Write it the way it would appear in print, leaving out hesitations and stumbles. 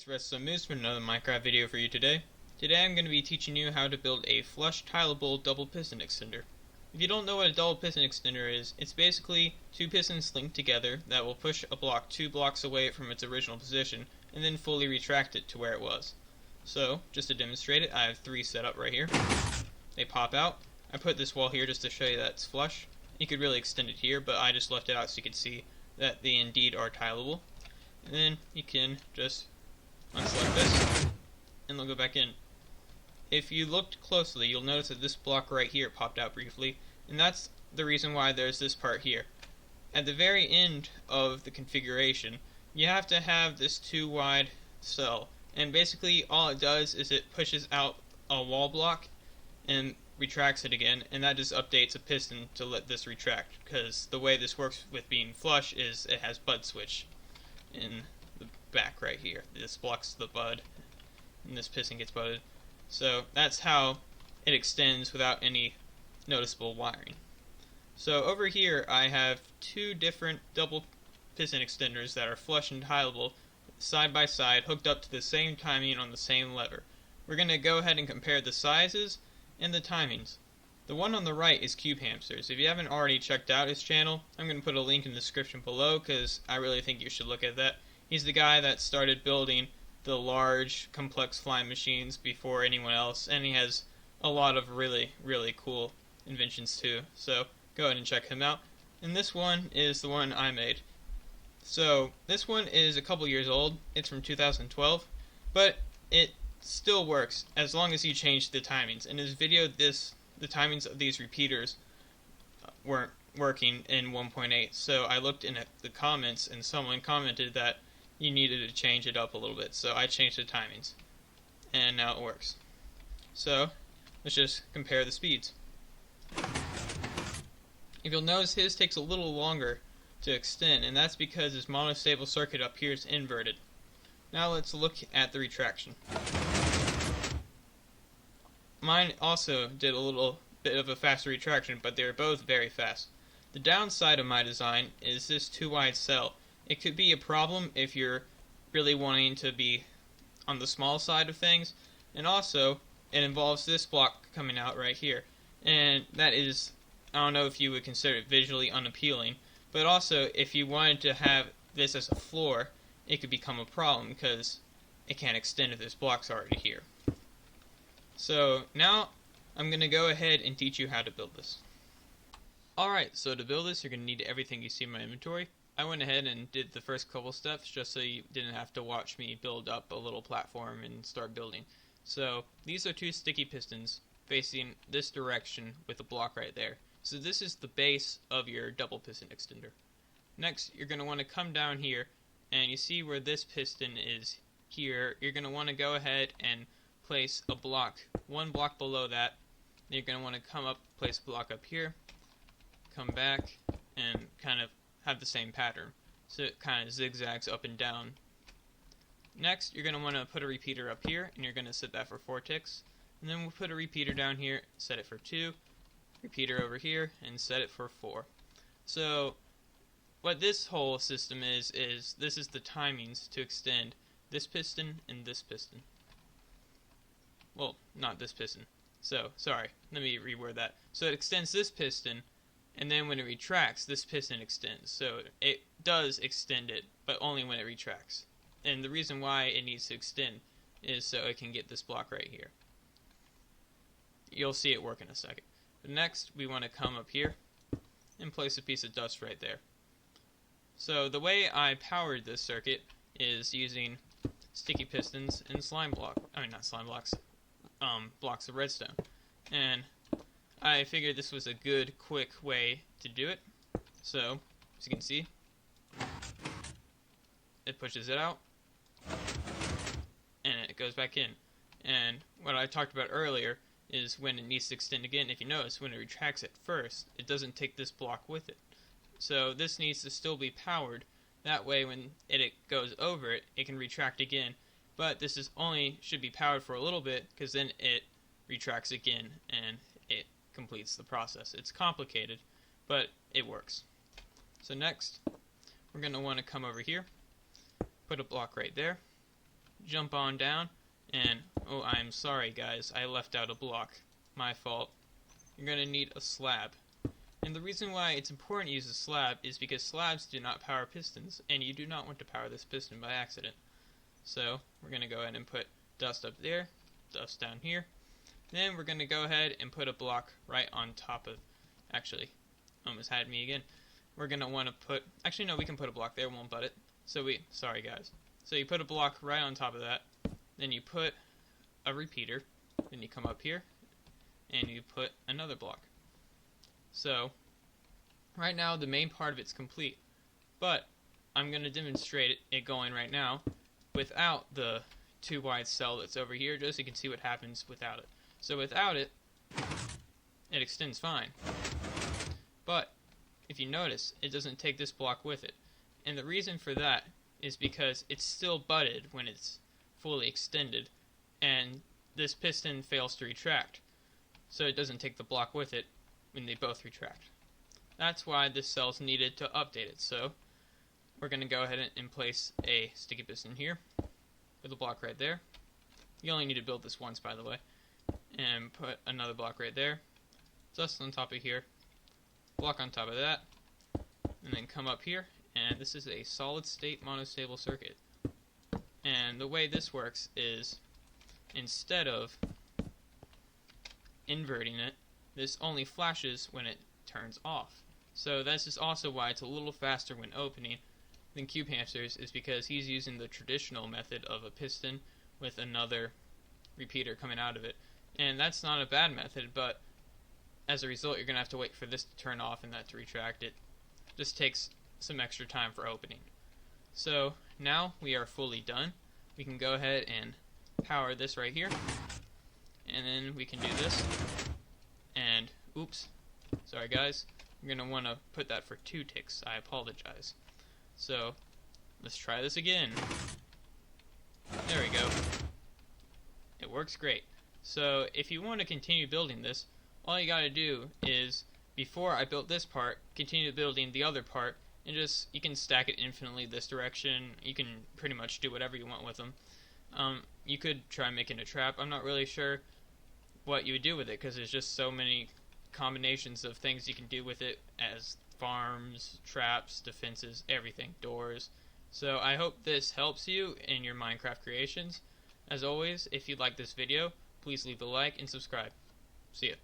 It's Redstone with another Minecraft video for you today. Today I'm going to be teaching you how to build a flush tileable double piston extender. If you don't know what a double piston extender is, it's basically two pistons linked together that will push a block 2 blocks away from its original position and then fully retract it to where it was. So, just to demonstrate it, I have 3 set up right here. They pop out. I put this wall here just to show you that it's flush. You could really extend it here, but I just left it out so you could see that they indeed are tileable. And then you can just unselect this, and they'll go back in. If you looked closely, you'll notice that this block right here popped out briefly, and that's the reason why there's this part here. At the very end of the configuration, you have to have this 2 wide cell, and basically all it does is it pushes out a wall block and retracts it again, and that just updates a piston to let this retract, because the way this works with being flush is it has bud switch in the back right here. This blocks the bud, and this piston gets budded. So that's how it extends without any noticeable wiring. So over here I have 2 different double piston extenders that are flush and tileable side by side, hooked up to the same timing on the same lever. We're going to go ahead and compare the sizes and the timings. The one on the right is Cube Hamsters. If you haven't already checked out his channel, I'm going to put a link in the description below because I really think you should look at that. He's the guy that started building the large, complex flying machines before anyone else, and he has a lot of really cool inventions too. So go ahead and check him out. And this one is the one I made. So this one is a couple years old. It's from 2012, but it still works as long as you change the timings. In his video, the timings of these repeaters weren't working in 1.8, so I looked in at the comments and someone commented that you needed to change it up a little bit, so I changed the timings and now it works. So let's just compare the speeds. If you'll notice, his takes a little longer to extend, and that's because his monostable circuit up here is inverted. Now let's look at the retraction. Mine also did a little bit of a faster retraction, but they're both very fast. The downside of my design is this 2 wide cell. It could be a problem if you're really wanting to be on the small side of things, and also it involves this block coming out right here, and that is, I don't know if you would consider it visually unappealing, but also if you wanted to have this as a floor, it could become a problem because it can't extend if this block's already here. So now I'm going to go ahead and teach you how to build this. Alright, so to build this you're going to need everything you see in my inventory. I went ahead and did the first couple steps just so you didn't have to watch me build up a little platform and start building. So these are 2 sticky pistons facing this direction with a block right there. So this is the base of your double piston extender. Next you're going to want to come down here, and you see where this piston is here. You're going to want to go ahead and place a block 1 block below that. Then you're going to want to come up, place a block up here, come back, and kind of have the same pattern. So it kind of zigzags up and down. Next, you're going to want to put a repeater up here, and you're going to set that for 4 ticks. And then we'll put a repeater down here, set it for 2, repeater over here, and set it for 4. So what this whole system is this is the timings to extend this piston and this piston. Well, not this piston. So, sorry, let me reword that. So it extends this piston, and then when it retracts, this piston extends. So it does extend it, but only when it retracts. And the reason why it needs to extend is so it can get this block right here. You'll see it work in a second. But next, we want to come up here and place a piece of dust right there. So the way I powered this circuit is using sticky pistons and blocks of redstone. And I figured this was a good, quick way to do it. So, as you can see, it pushes it out, and it goes back in. And what I talked about earlier is when it needs to extend again. If you notice, when it retracts at first, it doesn't take this block with it. So this needs to still be powered. That way, when it goes over it, it can retract again. But this is should be powered for a little bit, because then it retracts again and it completes the process. It's complicated, but it works. So next, we're going to want to come over here, put a block right there, jump on down, and oh, I'm sorry guys, I left out a block. My fault. You're going to need a slab. And the reason why it's important to use a slab is because slabs do not power pistons, and you do not want to power this piston by accident. So we're going to go ahead and put dust up there, dust down here. Then we're going to go ahead and put a block right on top of, actually, almost had me again. We're going to want to put, actually no, we can put a block there, won't butt it. Sorry guys. So you put a block right on top of that, then you put a repeater, then you come up here, and you put another block. So, right now the main part of it's complete, but I'm going to demonstrate it going right now without the 2 wide cell that's over here, just so you can see what happens without it. So without it, it extends fine. But, if you notice, it doesn't take this block with it. And the reason for that is because it's still butted when it's fully extended, and this piston fails to retract. So it doesn't take the block with it when they both retract. That's why this cell's needed to update it. So we're going to go ahead and place a sticky piston here with a block right there. You only need to build this once, by the way. And put another block right there. Dust on top of here. Block on top of that. And then come up here. And this is a solid state monostable circuit. And the way this works is, instead of inverting it, this only flashes when it turns off. So this is also why it's a little faster when opening than Cube Hamster's, is because he's using the traditional method of a piston with another repeater coming out of it. And that's not a bad method, but as a result you're going to have to wait for this to turn off and that to retract. It just takes some extra time for opening. So now we are fully done. We can go ahead and power this right here, and then we can do this. And oops, sorry guys, I'm going to want to put that for 2 ticks. I apologize. So let's try this again. There we go. It works great. So if you want to continue building this, all you got to do is, before I built this part, continue building the other part, and just, you can stack it infinitely this direction. You can pretty much do whatever you want with them. You could try making a trap. I'm not really sure what you would do with it, because there's just so many combinations of things you can do with it, as farms, traps, defenses, everything, doors. So I hope this helps you in your Minecraft creations. As always, if you like this video, please leave a like and subscribe. See ya.